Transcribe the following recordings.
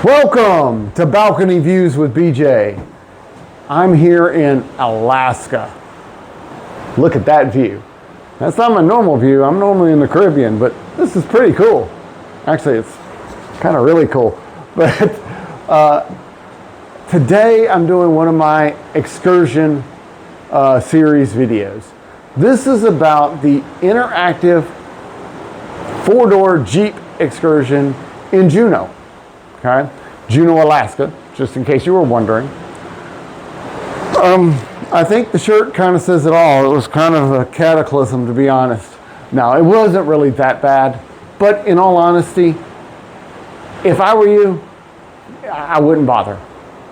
Welcome to Balcony Views with BJ. I'm here in Alaska. Look at that view. That's not my normal view. I'm normally in the Caribbean, but this is pretty cool. Actually, it's kind of really cool. But today I'm doing one of my excursion series videos. This is about the interactive four-door Jeep excursion in Juneau. Okay, Juneau, Alaska, just in case you were wondering. I think the shirt kind of says it all. It was kind of a cataclysm, to be honest. Now, it wasn't really that bad, but in all honesty, if I were you, I wouldn't bother.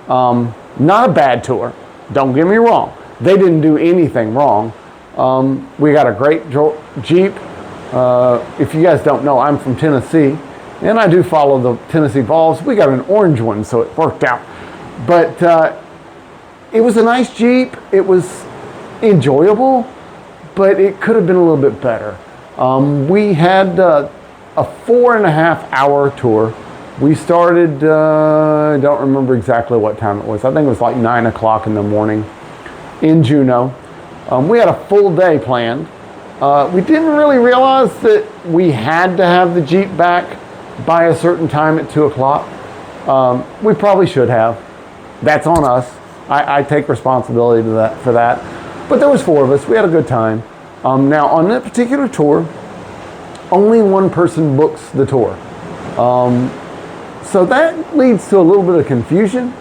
Not a bad tour, don't get me wrong. They didn't do anything wrong. We got a great Jeep. If you guys don't know, I'm from Tennessee. And I do follow the Tennessee Vols. We got an orange one, so it worked out. But it was a nice Jeep. It was enjoyable, but it could have been a little bit better. We had a 4.5 hour tour. We started, I don't remember exactly what time it was. I think it was like 9 o'clock in the morning in Juneau. We had a full day planned. We didn't really realize that we had to have the Jeep back by a certain time at 2 o'clock. We probably should have. That's on us. I take responsibility for that. But there was 4 of us. We had a good time. Now on that particular tour, only one person books the tour. So that leads to a little bit of confusion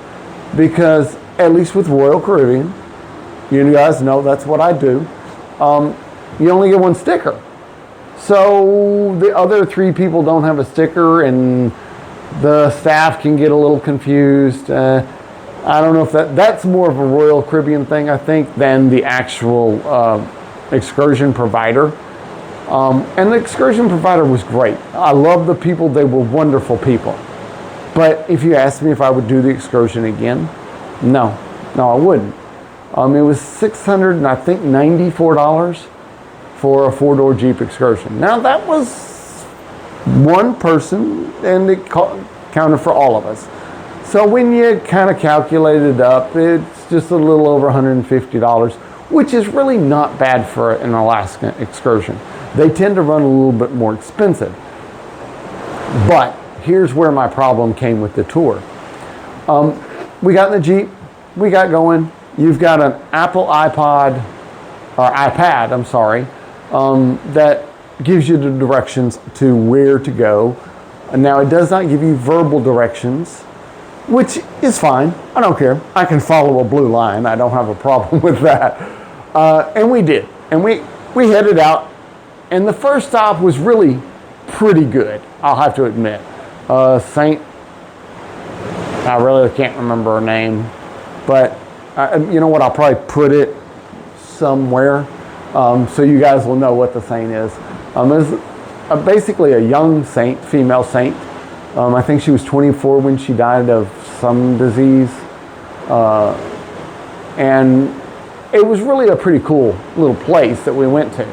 because at least with Royal Caribbean, you guys know that's what I do. You only get one sticker. So the other 3 people don't have a sticker and the staff can get a little confused. I don't know if that's more of a Royal Caribbean thing, I think, than the actual excursion provider. And the excursion provider was great. I love the people. They were wonderful people. But if you asked me if I would do the excursion again, no, I wouldn't. It was $694 for a 4-door Jeep excursion. Now that was one person and it counted for all of us. So when you kind of calculate it up, it's just a little over $150, which is really not bad for an Alaska excursion. They tend to run a little bit more expensive. But here's where my problem came with the tour. We got in the Jeep, we got going. You've got an Apple iPad, that gives you the directions to where to go. And now it does not give you verbal directions, which is fine. I don't care. I can follow a blue line. I don't have a problem with that. And we did. And we headed out. And the first stop was really pretty good, I'll have to admit. I really can't remember her name. But you know what? I'll probably put it somewhere. So you guys will know what the saint is. It's basically a young saint, female saint. I think she was 24 when she died of some disease. And it was really a pretty cool little place that we went to.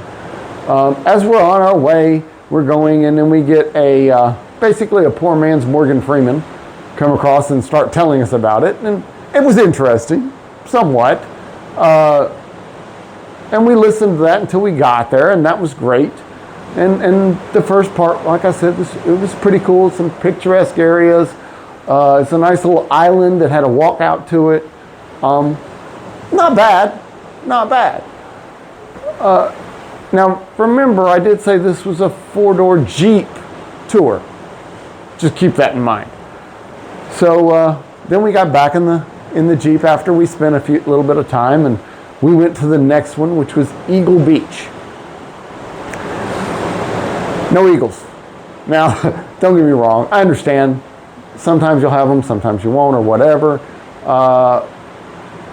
As we're on our way, we're going and then we get basically a poor man's Morgan Freeman come across and start telling us about it. And it was interesting, somewhat. And we listened to that until we got there, and that was great. And the first part, like I said, it was pretty cool. Some picturesque areas. It's a nice little island that had a walk out to it. Not bad. Now, remember, I did say this was a 4-door Jeep tour. Just keep that in mind. So then we got back in the Jeep after we spent a little bit of time, and we went to the next one, which was Eagle Beach. No eagles. Now, don't get me wrong. I understand. Sometimes you'll have them, sometimes you won't, or whatever.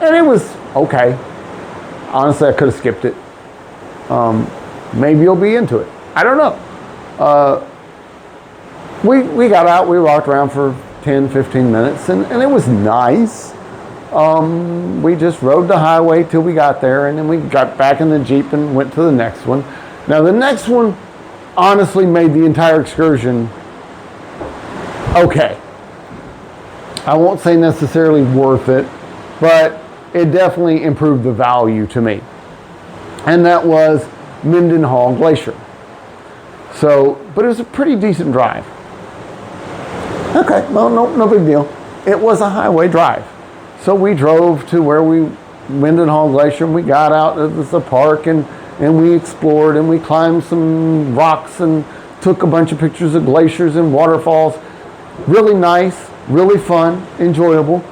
And it was okay. Honestly, I could have skipped it. Maybe you'll be into it. I don't know. We got out. We walked around for 10, 15 minutes, and it was nice. We just rode the highway till we got there, and then we got back in the Jeep and went to the next one. Now, the next one honestly made the entire excursion okay. I won't say necessarily worth it, but it definitely improved the value to me. And that was Mendenhall Glacier. So, but it was a pretty decent drive. Okay, well, no big deal. It was a highway drive. So we drove to Mendenhall Glacier, and we got out of the park, and we explored, and we climbed some rocks and took a bunch of pictures of glaciers and waterfalls. Really nice, really fun, enjoyable.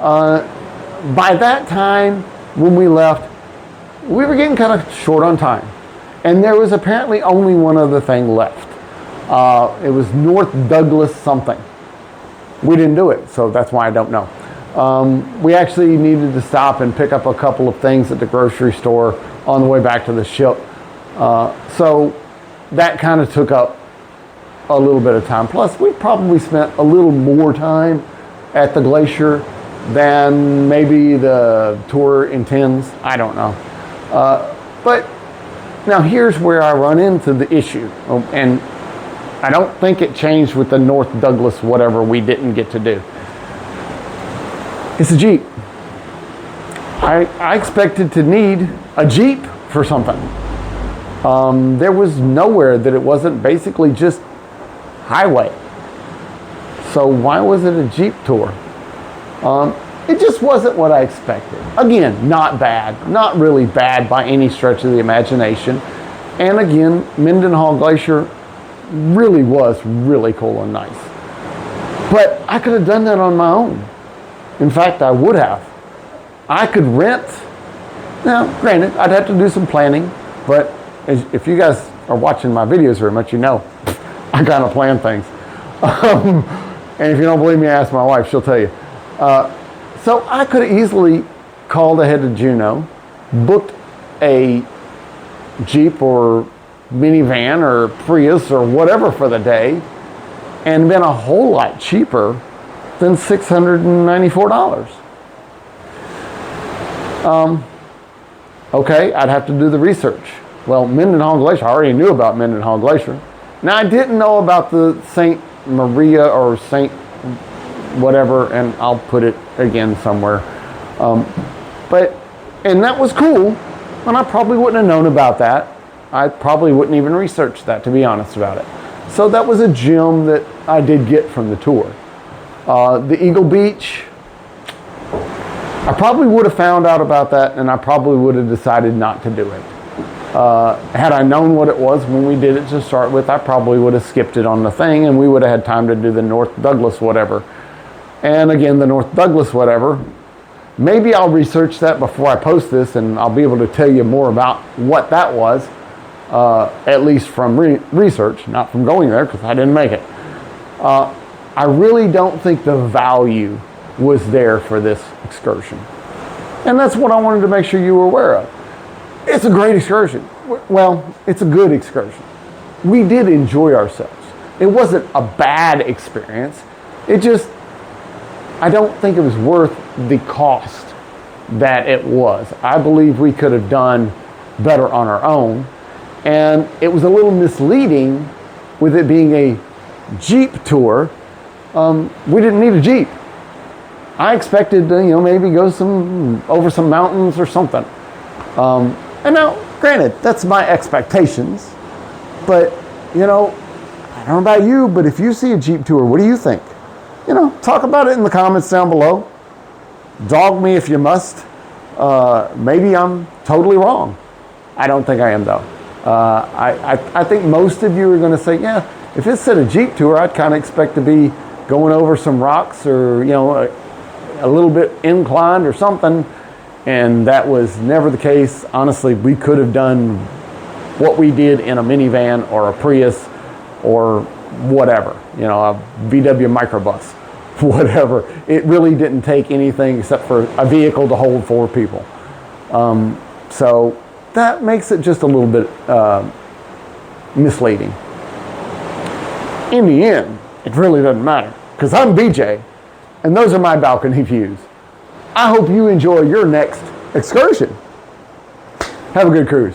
By that time, when we left, we were getting kind of short on time. And there was apparently only one other thing left. It was North Douglas something. We didn't do it, so that's why I don't know. We actually needed to stop and pick up a couple of things at the grocery store on the way back to the ship. So that kind of took up a little bit of time. Plus, we probably spent a little more time at the glacier than maybe the tour intends. I don't know. But now here's where I run into the issue. And I don't think it changed with the North Douglas whatever we didn't get to do. It's a Jeep. I expected to need a Jeep for something. There was nowhere that it wasn't basically just highway. So why was it a Jeep tour? It just wasn't what I expected. Again, not bad, not really bad by any stretch of the imagination. And again, Mendenhall Glacier really was really cool and nice. But I could have done that on my own. In fact, I would have. I could rent. Now, granted, I'd have to do some planning, but if you guys are watching my videos very much, you know I kind of plan things. And if you don't believe me, ask my wife, she'll tell you. So I could have easily called ahead to Juneau, booked a Jeep or minivan or Prius or whatever for the day, and been a whole lot cheaper than $694. Okay, I'd have to do the research. Well, Mendenhall Glacier, I already knew about Mendenhall Glacier. Now, I didn't know about the St. Maria or St. whatever, and I'll put it again somewhere. And that was cool, and I probably wouldn't have known about that. I probably wouldn't even research that, to be honest about it. So that was a gem that I did get from the tour. The Eagle Beach, I probably would have found out about that, and I probably would have decided not to do it. Had I known what it was when we did it to start with, I probably would have skipped it on the thing, and we would have had time to do the North Douglas whatever. And again, the North Douglas whatever, maybe I'll research that before I post this, and I'll be able to tell you more about what that was, at least from research, not from going there, because I didn't make it. I really don't think the value was there for this excursion. And that's what I wanted to make sure you were aware of. It's a great excursion. Well, it's a good excursion. We did enjoy ourselves. It wasn't a bad experience. It just, I don't think it was worth the cost that it was. I believe we could have done better on our own. And it was a little misleading with it being a Jeep tour. We didn't need a Jeep. I expected to, maybe go over some mountains or something. And now, granted, that's my expectations. But, I don't know about you, but if you see a Jeep tour, what do you think? Talk about it in the comments down below. Dog me if you must. Maybe I'm totally wrong. I don't think I am, though. I think most of you are going to say, yeah, if it said a Jeep tour, I'd kind of expect to be going over some rocks or, a little bit inclined or something. And that was never the case. Honestly, we could have done what we did in a minivan or a Prius or whatever, a VW microbus, whatever. It really didn't take anything except for a vehicle to hold 4 people. So that makes it just a little bit misleading. In the end, it really doesn't matter, because I'm BJ, and those are my balcony views. I hope you enjoy your next excursion. Have a good cruise.